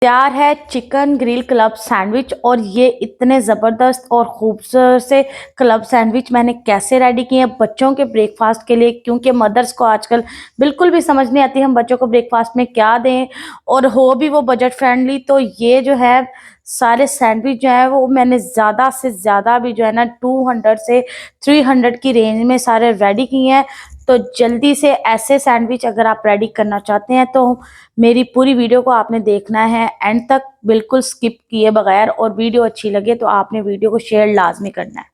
तैयार है chicken grill club sandwich. और ये इतने ज़बरदस्त और खूबसूरत से क्लब सैंडविच मैंने कैसे रेडी किए हैं बच्चों के ब्रेकफास्ट के लिए, क्योंकि मदर्स को आजकल बिल्कुल भी समझ नहीं आती हम बच्चों को ब्रेकफास्ट में क्या दें और हो भी वो बजट फ्रेंडली। तो ये जो है सारे सैंडविच जो है वो मैंने ज़्यादा से ज़्यादा भी जो है ना 200 से 300 की रेंज में सारे रेडी किए हैं। तो जल्दी से ऐसे सैंडविच अगर आप रेडी करना चाहते हैं तो मेरी पूरी वीडियो को आपने देखना है एंड तक, बिल्कुल स्किप किए बगैर। और वीडियो अच्छी लगे तो आपने वीडियो को शेयर लाजमी करना है।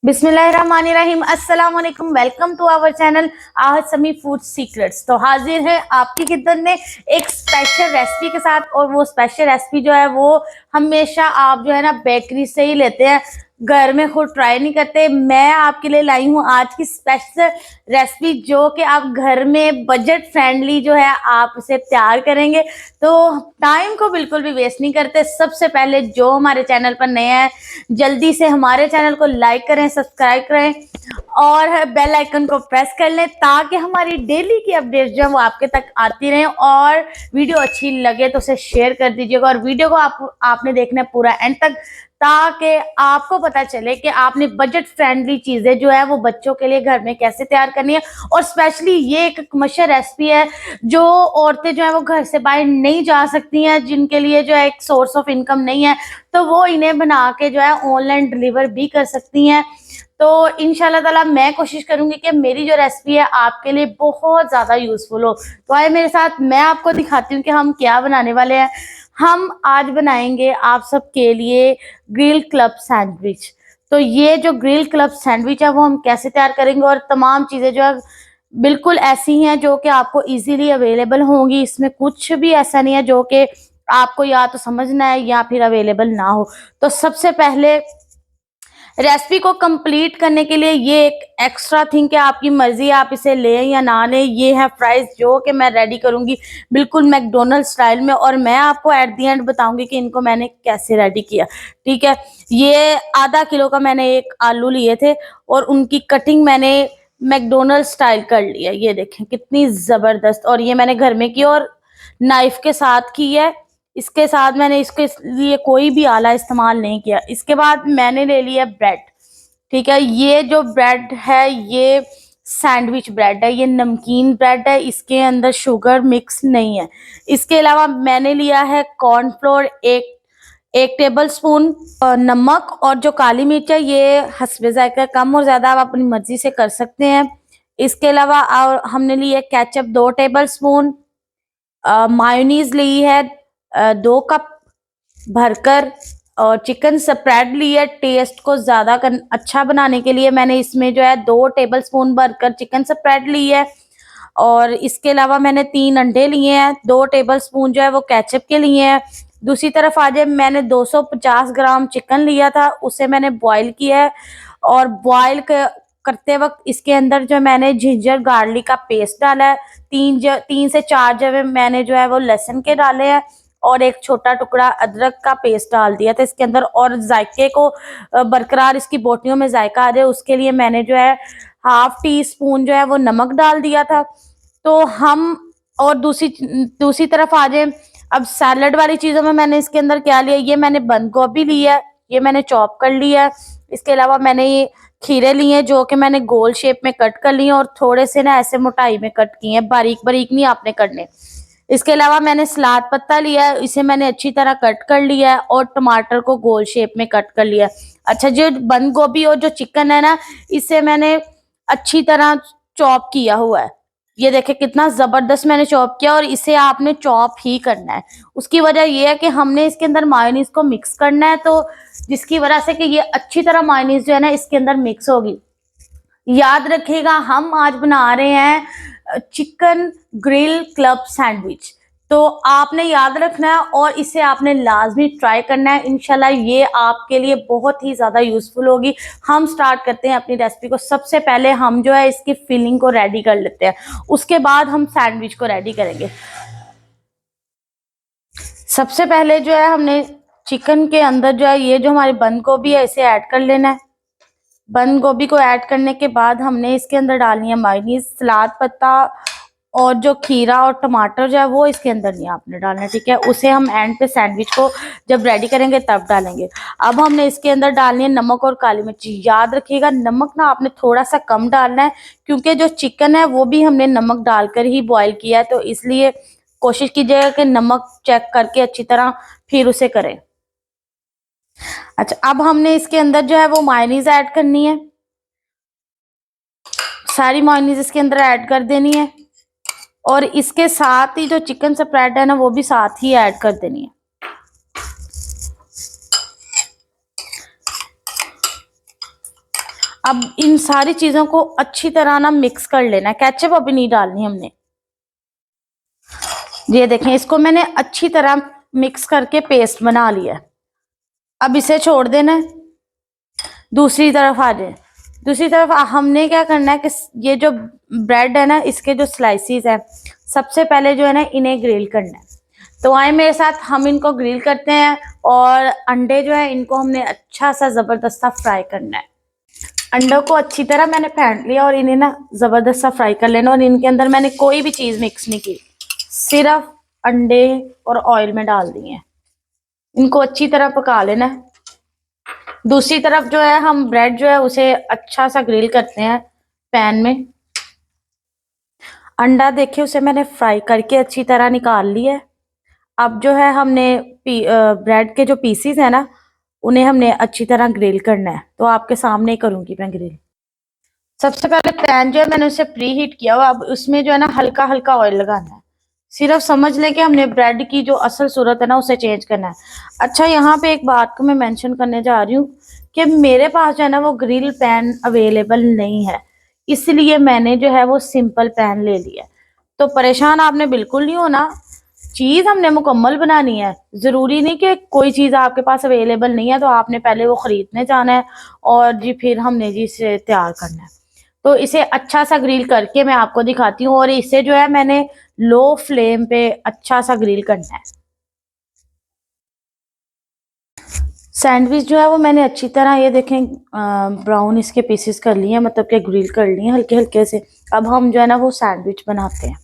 बिस्मिल्लाहिर्रहमानिर्रहीम, अस्सलाम वालेकुम, welcome to our channel Ahad Sami food secrets. तो हाजिर है आपकी खिदमत में एक स्पेशल रेसिपी के साथ। और वो स्पेशल रेसिपी जो है वो हमेशा आप जो है ना बेकरी से ही लेते हैं, घर में खुद ट्राई नहीं करते। मैं आपके लिए लाई हूँ आज की स्पेशल रेसिपी जो कि आप घर में बजट फ्रेंडली जो है आप उसे तैयार करेंगे। तो टाइम को बिल्कुल भी वेस्ट नहीं करते। सबसे पहले जो हमारे चैनल पर नए हैं जल्दी से हमारे चैनल को लाइक करें, सब्सक्राइब करें और बेल आइकन को प्रेस कर लें ताकि हमारी डेली की अपडेट जो है वो आपके तक आती रहें। और वीडियो अच्छी लगे तो उसे शेयर कर दीजिएगा और वीडियो को आपने देखना है पूरा एंड तक, ताकि आपको पता चले कि आपने बजट फ्रेंडली चीजें जो है वो बच्चों के लिए घर में कैसे तैयार करनी है। और स्पेशली ये एक मशहूर रेसिपी है जो औरतें जो है वो घर से बाहर नहीं जा सकती हैं, जिनके लिए जो है एक सोर्स ऑफ इनकम नहीं है, तो वो इन्हें बना के जो है ऑनलाइन डिलीवर भी कर सकती हैं। तो इंशाल्लाह ताला मैं कोशिश करूंगी कि मेरी जो रेसिपी है आपके लिए बहुत ज़्यादा यूजफुल हो। तो आए मेरे साथ, मैं आपको दिखाती हूँ कि हम क्या बनाने वाले हैं। हम आज बनाएंगे आप सबके लिए ग्रिल क्लब सैंडविच। तो ये जो ग्रिल क्लब सैंडविच है वो हम कैसे तैयार करेंगे, और तमाम चीज़ें जो है बिल्कुल ऐसी हैं जो कि आपको इजीली अवेलेबल होंगी। इसमें कुछ भी ऐसा नहीं है जो कि आपको या तो समझना है या फिर अवेलेबल ना हो। तो सबसे पहले रेसिपी को कंप्लीट करने के लिए ये एक एक्स्ट्रा थिंग है, आपकी मर्जी है आप इसे लें या ना लें। ये है फ्राइज जो कि मैं रेडी करूंगी बिल्कुल मैकडोनल्ड स्टाइल में, और मैं आपको एट दी एंड बताऊंगी कि इनको मैंने कैसे रेडी किया। ठीक है, ये आधा किलो का मैंने एक आलू लिए थे और उनकी कटिंग मैंने मैकडोनल्ड स्टाइल कर लिया। ये देखें कितनी जबरदस्त, और ये मैंने घर में की और नाइफ के साथ की है। इसके साथ मैंने इसके लिए कोई भी आला इस्तेमाल नहीं किया। इसके बाद मैंने ले लिया ब्रेड। ठीक है, ये जो ब्रेड है ये सैंडविच ब्रेड है, ये नमकीन ब्रेड है, इसके अंदर शुगर मिक्स नहीं है। इसके अलावा मैंने लिया है कॉर्नफ्लोर एक एक टेबल स्पून, नमक, और जो काली मिर्च है ये हस्बे जायका, कम और ज्यादा आप अपनी मर्जी से कर सकते हैं। इसके अलावा और हमने लिए केचप 2 टेबल स्पून, मायोनीज ली है 2 कप भरकर, और चिकन स्प्रेड ली है टेस्ट को ज्यादा अच्छा बनाने के लिए। मैंने इसमें जो है 2 टेबल स्पून भरकर चिकन स्प्रेड ली है। और इसके अलावा मैंने 3 अंडे लिए हैं, 2 टेबल स्पून जो है वो केचप के लिए हैं। दूसरी तरफ आ जाए, मैंने 250 ग्राम चिकन लिया था, उसे मैंने बॉईल किया है। और बॉईल करते वक्त इसके अंदर जो मैंने जिंजर गार्लिक का पेस्ट डाला है, 3 से 4 जगह मैंने जो है वो लहसुन के डाले हैं, और एक छोटा टुकड़ा अदरक का पेस्ट डाल दिया था इसके अंदर। और जायके को बरकरार इसकी बोटियों में जायका आ जाए उसके लिए मैंने जो है हाफ टी स्पून जो है वो नमक डाल दिया था। तो हम, और दूसरी तरफ आ जाए, अब सैलड वाली चीजों में मैंने इसके अंदर क्या लिया, ये मैंने बंद गोभी लिया है, ये मैंने चॉप कर लिया है। इसके अलावा मैंने ये खीरे लिए जो कि मैंने गोल शेप में कट कर लिए और थोड़े से ना ऐसे मोटाई में कट किए हैं, बारीक बारीक नहीं आपने करने। इसके अलावा मैंने सलाद पत्ता लिया है, इसे मैंने अच्छी तरह कट कर लिया है, और टमाटर को गोल शेप में कट कर लिया है। अच्छा, जो बंद गोभी और जो चिकन है ना, इसे मैंने अच्छी तरह चॉप किया हुआ है। ये देखे कितना जबरदस्त मैंने चॉप किया, और इसे आपने चॉप ही करना है। उसकी वजह ये है कि हमने इसके अंदर मायोनीज को मिक्स करना है, तो जिसकी वजह से कि ये अच्छी तरह मायोनीज जो है ना इसके अंदर मिक्स होगी। याद रखिएगा हम आज बना रहे हैं चिकन ग्रिल क्लब सैंडविच। तो आपने याद रखना है और इसे आपने लाजमी ट्राई करना है। इंशाल्लाह ये आपके लिए बहुत ही ज़्यादा यूजफुल होगी। हम स्टार्ट करते हैं अपनी रेसिपी को। सबसे पहले हम जो है इसकी फिलिंग को रेडी कर लेते हैं, उसके बाद हम सैंडविच को रेडी करेंगे। सबसे पहले जो है हमने चिकन के अंदर जो है ये जो हमारी बंद गोभी है इसे ऐड कर लेना है। बंद गोभी को ऐड करने के बाद हमने इसके अंदर डालनी है मायोनीज, सलाद पत्ता और जो खीरा और टमाटर जो है वो इसके अंदर नहीं आपने डालना, ठीक है। उसे हम एंड पे सैंडविच को जब रेडी करेंगे तब डालेंगे। अब हमने इसके अंदर डालनी है नमक और काली मिर्ची। याद रखिएगा नमक ना आपने थोड़ा सा कम डालना है, क्योंकि जो चिकन है वो भी हमने नमक डालकर ही बॉईल किया है, तो इसलिए कोशिश कीजिएगा कि नमक चेक करके अच्छी तरह फिर उसे करें। अच्छा, अब हमने इसके अंदर जो है वो मायोनीज ऐड करनी है। सारी मायोनीज इसके अंदर ऐड कर देनी है और इसके साथ ही जो चिकन स्प्रेड है ना वो भी साथ ही ऐड कर देनी है। अब इन सारी चीजों को अच्छी तरह ना मिक्स कर लेना है। केचप अभी नहीं डालनी हमने। ये देखें, इसको मैंने अच्छी तरह मिक्स करके पेस्ट बना लिया। अब इसे छोड़ देना है। दूसरी तरफ आ जाए। दूसरी तरफ हमने क्या करना है कि ये जो ब्रेड है ना इसके जो स्लाइसिस है, सबसे पहले जो है ना इन्हें ग्रिल करना है। तो आए मेरे साथ, हम इनको ग्रिल करते हैं। और अंडे जो है इनको हमने अच्छा सा जबरदस्त सा फ्राई करना है। अंडों को अच्छी तरह मैंने फेंट लिया और इन्हें ना जबरदस्त सा फ्राई कर लेना। और इनके अंदर मैंने कोई भी चीज मिक्स नहीं की, सिर्फ अंडे और ऑयल में डाल दिए हैं। इनको अच्छी तरह पका लेना है। दूसरी तरफ जो है हम ब्रेड जो है उसे अच्छा सा ग्रिल करते हैं पैन में। अंडा देखिए उसे मैंने फ्राई करके अच्छी तरह निकाल लिया है। अब जो है हमने ब्रेड के जो पीसीज है ना उन्हें हमने अच्छी तरह ग्रिल करना है। तो आपके सामने ही करूंगी मैं ग्रिल। सबसे पहले पैन जो है मैंने उसे प्री हीट किया हुआ। अब उसमें जो है ना हल्का हल्का ऑयल लगाना है। सिर्फ समझ लें कि हमने ब्रेड की जो असल सूरत है ना उसे चेंज करना है। अच्छा, यहाँ पे एक बात को मैं मेंशन करने जा रही हूँ कि मेरे पास जो है ना वो ग्रिल पैन अवेलेबल नहीं है, इसलिए मैंने जो है वो सिंपल पैन ले लिया। तो परेशान आपने बिल्कुल नहीं होना। चीज हमने मुकम्मल बनानी है। जरूरी नहीं कि कोई चीज आपके पास अवेलेबल नहीं है तो आपने पहले वो खरीदने जाना है और जी फिर हमने जी इसे तैयार करना है। तो इसे अच्छा सा ग्रिल करके मैं आपको दिखाती हूँ। और इसे जो है मैंने लो फ्लेम पे अच्छा सा ग्रिल करना है। सैंडविच जो है वो मैंने अच्छी तरह, ये देखें, ब्राउन इसके पीसेस कर लिए हैं, मतलब कि ग्रिल कर लिए हैं हल्के हल्के से। अब हम जो है ना वो सैंडविच बनाते हैं।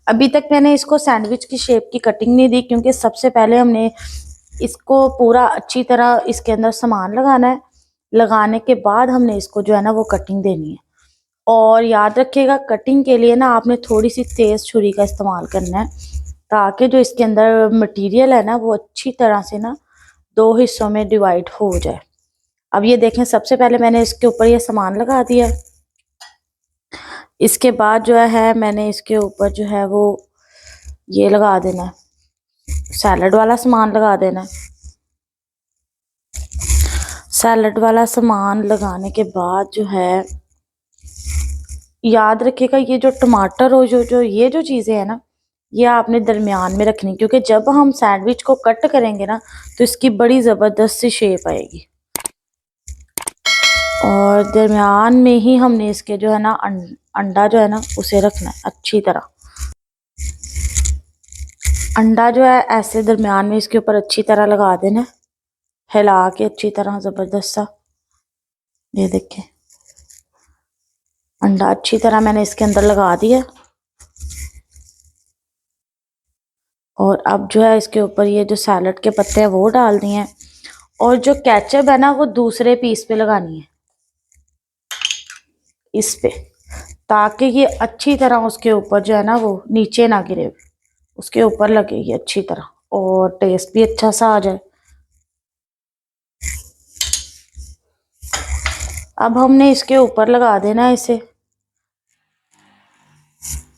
अभी तक मैंने इसको सैंडविच की शेप की कटिंग नहीं दी, क्योंकि सबसे पहले हमने इसको पूरा अच्छी तरह इसके अंदर सामान लगाना है। लगाने के बाद हमने इसको जो है ना वो कटिंग देनी है। और याद रखिएगा कटिंग के लिए ना आपने थोड़ी सी तेज छुरी का इस्तेमाल करना है, ताकि जो इसके अंदर मटेरियल है ना वो अच्छी तरह से ना दो हिस्सों में डिवाइड हो जाए। अब ये देखें, सबसे पहले मैंने इसके ऊपर ये सामान लगा दिया। इसके बाद जो है मैंने इसके ऊपर जो है वो ये लगा देना है, सैलड वाला सामान लगा देना है। सैलड वाला सामान लगाने के बाद जो है याद रखिएगा ये जो टमाटर और जो ये जो चीज़ें हैं ना ये आपने दरमियान में रखनी, क्योंकि जब हम सैंडविच को कट करेंगे ना तो इसकी बड़ी ज़बरदस्त सी शेप आएगी। और दरमियान में ही हमने इसके जो है ना अंडा जो है ना उसे रखना है अच्छी तरह। अंडा जो है ऐसे दरमियान में इसके ऊपर अच्छी तरह लगा देना, हिला के अच्छी तरह ज़बरदस्त सा। ये देखिए अंडा अच्छी तरह मैंने इसके अंदर लगा दिया। और अब जो है इसके ऊपर ये जो सैलड के पत्ते हैं वो डाल दिए हैं। और जो केचप है ना वो दूसरे पीस पे लगानी है, इस पे, ताकि ये अच्छी तरह उसके ऊपर जो है ना वो नीचे ना गिरे, उसके ऊपर लगेगी अच्छी तरह और टेस्ट भी अच्छा सा आ जाए। अब हमने इसके ऊपर लगा देना है इसे।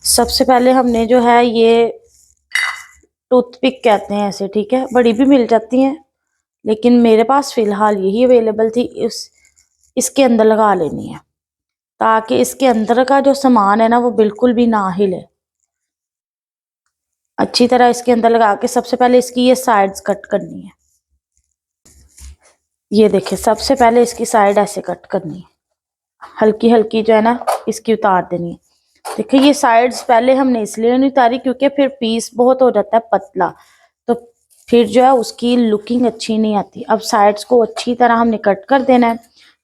सबसे पहले हमने जो है ये टूथपिक कहते हैं ऐसे, ठीक है, बड़ी भी मिल जाती हैं, लेकिन मेरे पास फिलहाल यही अवेलेबल थी। इसके अंदर लगा लेनी है, ताकि इसके अंदर का जो सामान है ना वो बिल्कुल भी ना हिले। अच्छी तरह इसके अंदर लगा के सबसे पहले इसकी ये साइड्स कट करनी है। ये देखिए सबसे पहले इसकी साइड ऐसे कट करनी है, हल्की हल्की जो है ना इसकी उतार देनी है। देखिए ये साइड्स पहले हमने इसलिए नहीं उतारी क्योंकि फिर पीस बहुत हो जाता है पतला, तो फिर जो है उसकी लुकिंग अच्छी नहीं आती। अब साइड्स को अच्छी तरह हमने कट कर देना है,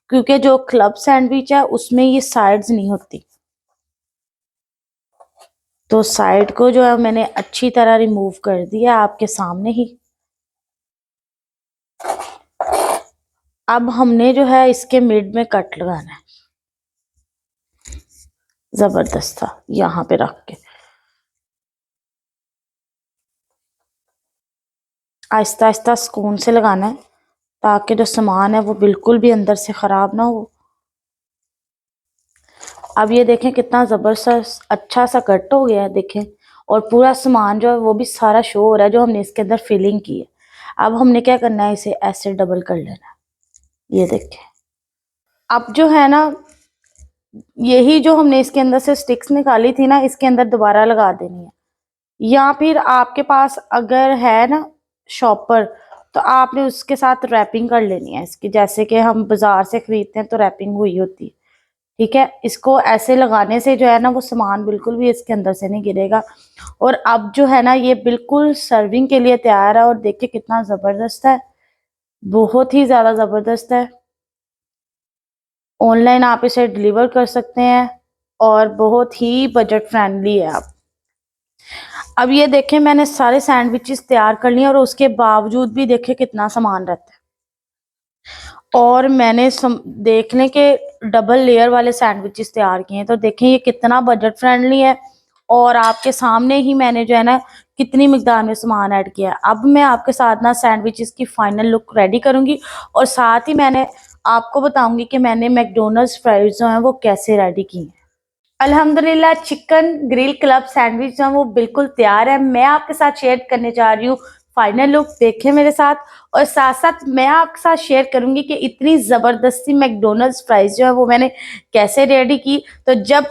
क्योंकि जो क्लब सैंडविच है उसमें ये साइड्स नहीं होती। तो साइड को जो है मैंने अच्छी तरह रिमूव कर दिया आपके सामने ही। अब हमने जो है इसके मिड में कट लगाना है, जबरदस्त था, यहाँ पे रख के आहिस्ता आहिस्ता सुकून से लगाना है, ताकि जो सामान है वो बिल्कुल भी अंदर से ख़राब ना हो। अब ये देखें कितना ज़बरदस्त अच्छा सा कट हो गया है, देखें। और पूरा सामान जो है वो भी सारा शो हो रहा है जो हमने इसके अंदर फिलिंग की है। अब हमने क्या करना है, इसे ऐसे डबल कर लेना है, ये देखें। अब जो है ना, यही जो हमने इसके अंदर से स्टिक्स निकाली थी ना, इसके अंदर दोबारा लगा देनी है। या फिर आपके पास अगर है ना शॉपर, तो आपने उसके साथ रैपिंग कर लेनी है इसकी, जैसे कि हम बाजार से खरीदते हैं तो रैपिंग हुई होती है। ठीक है, इसको ऐसे लगाने से जो है ना वो सामान बिल्कुल भी इसके अंदर से नहीं गिरेगा। और अब जो है ना ये बिल्कुल सर्विंग के लिए तैयार है, और देखिए कितना ज़बरदस्त है, बहुत ही ज़्यादा ज़बरदस्त है। ऑनलाइन आप इसे डिलीवर कर सकते हैं और बहुत ही बजट फ्रेंडली है। आप अब ये देखें, मैंने सारे सैंडविचेस तैयार कर लिए और उसके बावजूद भी देखें कितना सामान रहता है। और मैंने देख लें कि डबल लेयर वाले सैंडविचेस तैयार किए हैं, तो देखें ये कितना बजट फ्रेंडली है। और आपके सामने ही मैंने जो है ना कितनी मिकदार में सामान ऐड किया है। अब मैं आपके साथ ना सैंडविचेस की फाइनल लुक रेडी करूंगी, और साथ ही मैंने आपको बताऊंगी कि मैंने मैकडोनल्ड्स फ्राइज जो है वो कैसे रेडी की हैं। अल्हम्दुलिल्लाह चिकन ग्रिल क्लब सैंडविच जो है वो बिल्कुल तैयार है। मैं आपके साथ शेयर करने जा रही हूँ फाइनल लुक, देखें मेरे साथ। और साथ साथ मैं आपके साथ शेयर करूंगी कि इतनी ज़बरदस्ती मैकडोनल्ड्स फ्राइज जो है वो मैंने कैसे रेडी की। तो जब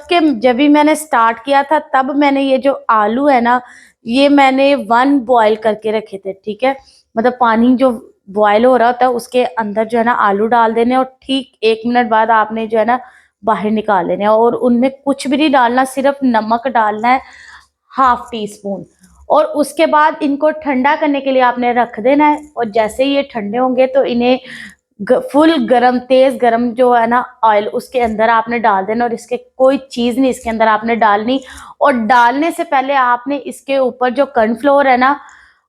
भी मैंने स्टार्ट किया था, तब मैंने ये जो आलू है ना, ये मैंने 1 बॉयल करके रखे थे। ठीक है, मतलब पानी जो बॉयल हो रहा होता है उसके अंदर जो है ना आलू डाल देने, और ठीक 1 मिनट बाद आपने जो है ना बाहर निकाल लेने हैं, और उनमें कुछ भी नहीं डालना, सिर्फ नमक डालना है, हाफ टी स्पून। और उसके बाद इनको ठंडा करने के लिए आपने रख देना है, और जैसे ही ये ठंडे होंगे तो इन्हें फुल गरम, तेज गरम जो है ना ऑयल, उसके अंदर आपने डाल देना, और इसके कोई चीज नहीं इसके अंदर आपने डालनी। और डालने से पहले आपने इसके ऊपर जो कॉर्नफ्लोर है ना,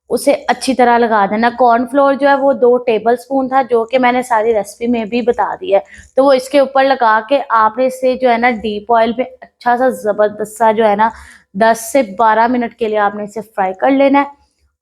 उसे अच्छी तरह लगा देना। कॉर्नफ्लोर जो है वो 2 टेबल स्पून था, जो कि मैंने सारी रेसिपी में भी बता दिया है। तो वो इसके ऊपर लगा के आपने इसे जो है ना डीप ऑयल में अच्छा सा जबरदस्त सा जो है ना 10 से 12 मिनट के लिए आपने इसे फ्राई कर लेना है,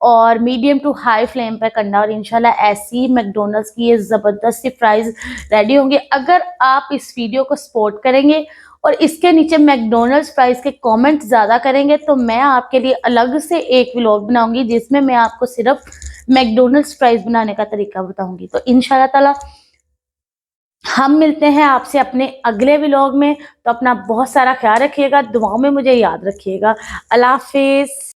और मीडियम टू हाई फ्लेम पे करना। और इंशाल्लाह ऐसी मैकडोनल्ड्स की ये ज़बरदस्त सी फ्राइज रेडी होंगे, अगर आप इस वीडियो को सपोर्ट करेंगे और इसके नीचे मैकडोनल्ड्स फ्राइज के कमेंट ज़्यादा करेंगे, तो मैं आपके लिए अलग से एक व्लॉग बनाऊंगी जिसमें मैं आपको सिर्फ मैकडोनल्ड्स फ्राइज बनाने का तरीका बताऊंगी। तो इंशाल्लाह ताला हम मिलते हैं आपसे अपने अगले व्लॉग में। तो अपना बहुत सारा ख्याल रखिएगा, दुआओं में मुझे याद रखिएगा। अल्लाह हाफिज़।